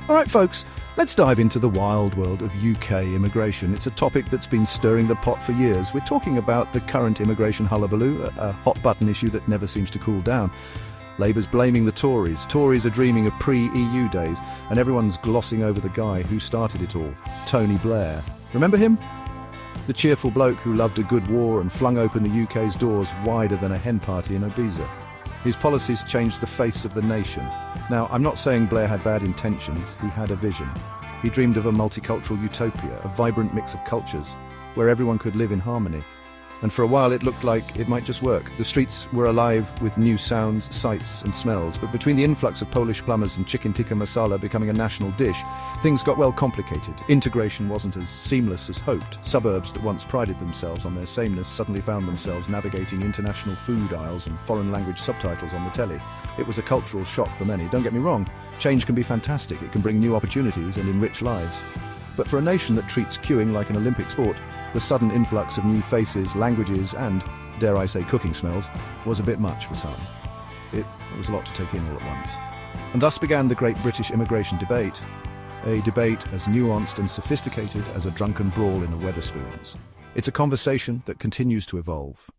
All right, folks, let's dive into the wild world of UK immigration. It's a topic that's been stirring the pot for years. We're talking about the current immigration hullabaloo, a hot-button issue that never seems to cool down. Labour's blaming the Tories. Tories are dreaming of pre-EU days, and everyone's glossing over the guy who started it all, Tony Blair. Remember him? The cheerful bloke who loved a good war and flung open the UK's doors wider than a hen party in Ibiza. His policies changed the face of the nation. Now, I'm not saying Blair had bad intentions. He had a vision. He dreamed of a multicultural utopia, a vibrant mix of cultures, where everyone could live in harmony. And for a while it looked like it might just work. The streets were alive with new sounds, sights and smells, but between the influx of Polish plumbers and chicken tikka masala becoming a national dish, things got well complicated. Integration wasn't as seamless as hoped. Suburbs that once prided themselves on their sameness suddenly found themselves navigating international food aisles and foreign language subtitles on the telly. It was a cultural shock for many. Don't get me wrong, change can be fantastic. It can bring new opportunities and enrich lives. But for a nation that treats queuing like an Olympic sport, the sudden influx of new faces, languages and, dare I say, cooking smells was a bit much for some. It was a lot to take in all at once. And thus began the great British immigration debate, a debate as nuanced and sophisticated as a drunken brawl in a Wetherspoons. It's a conversation that continues to evolve.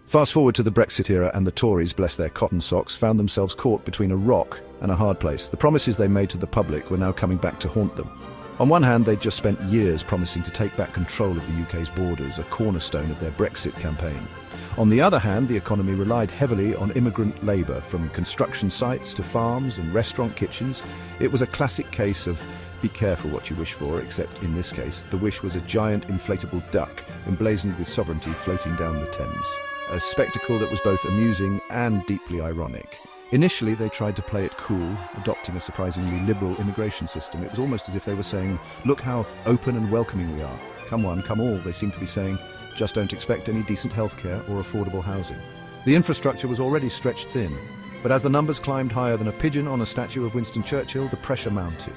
Fast forward to the Brexit era, and the Tories, bless their cotton socks, found themselves caught between a rock and a hard place. The promises they made to the public were now coming back to haunt them. On one hand, they'd just spent years promising to take back control of the UK's borders, a cornerstone of their Brexit campaign. On the other hand, the economy relied heavily on immigrant labour, from construction sites to farms and restaurant kitchens. It was a classic case of be careful what you wish for, except in this case, the wish was a giant inflatable duck emblazoned with sovereignty floating down the Thames. A spectacle that was both amusing and deeply ironic. Initially, they tried to play it cool, adopting a surprisingly liberal immigration system. It was almost as if they were saying, look how open and welcoming we are. Come one, come all, they seemed to be saying. Just don't expect any decent healthcare or affordable housing. The infrastructure was already stretched thin, but as the numbers climbed higher than a pigeon on a statue of Winston Churchill, the pressure mounted.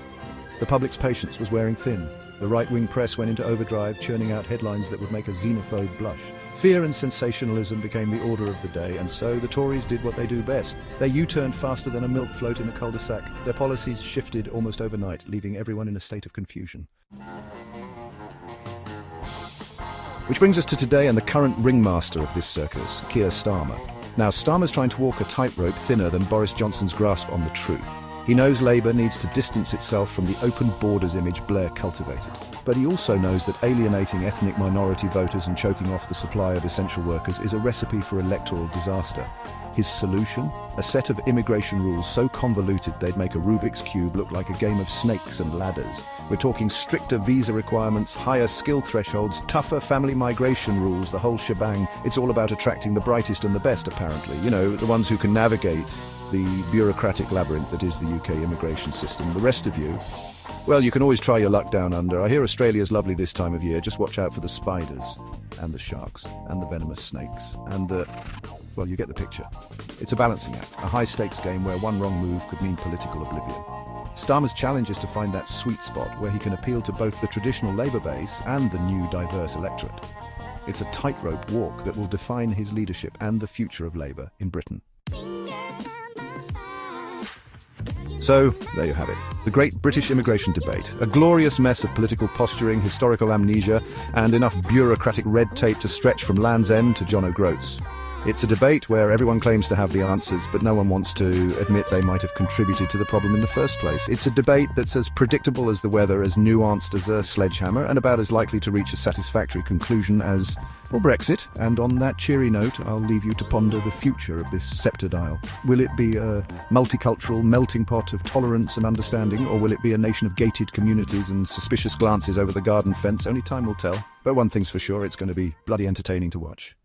The public's patience was wearing thin. The right-wing press went into overdrive, churning out headlines that would make a xenophobe blush. Fear and sensationalism became the order of the day, and so the Tories did what they do best. They U-turned faster than a milk float in a cul-de-sac. Their policies shifted almost overnight, leaving everyone in a state of confusion. Which brings us to today and the current ringmaster of this circus, Keir Starmer. Now, Starmer's trying to walk a tightrope thinner than Boris Johnson's grasp on the truth. He knows Labour needs to distance itself from the open borders image Blair cultivated. But he also knows that alienating ethnic minority voters and choking off the supply of essential workers is a recipe for electoral disaster. His solution? A set of immigration rules so convoluted they'd make a Rubik's Cube look like a game of snakes and ladders. We're talking stricter visa requirements, higher skill thresholds, tougher family migration rules, the whole shebang. It's all about attracting the brightest and the best, apparently. You know, the ones who can navigate the bureaucratic labyrinth that is the UK immigration system. The rest of you, well, you can always try your luck down under. I hear Australia's lovely this time of year. Just watch out for the spiders, and the sharks, and the venomous snakes, and the... well, you get the picture. It's a balancing act, a high-stakes game where one wrong move could mean political oblivion. Starmer's challenge is to find that sweet spot where he can appeal to both the traditional Labour base and the new diverse electorate. It's a tightrope walk that will define his leadership and the future of Labour in Britain. So, there you have it. The great British immigration debate. A glorious mess of political posturing, historical amnesia, and enough bureaucratic red tape to stretch from Land's End to John O'Groats. It's a debate where everyone claims to have the answers, but no one wants to admit they might have contributed to the problem in the first place. It's a debate that's as predictable as the weather, as nuanced as a sledgehammer, and about as likely to reach a satisfactory conclusion as, well, Brexit. And on that cheery note, I'll leave you to ponder the future of this sceptred isle. Will it be a multicultural melting pot of tolerance and understanding, or will it be a nation of gated communities and suspicious glances over the garden fence? Only time will tell. But one thing's for sure, it's going to be bloody entertaining to watch.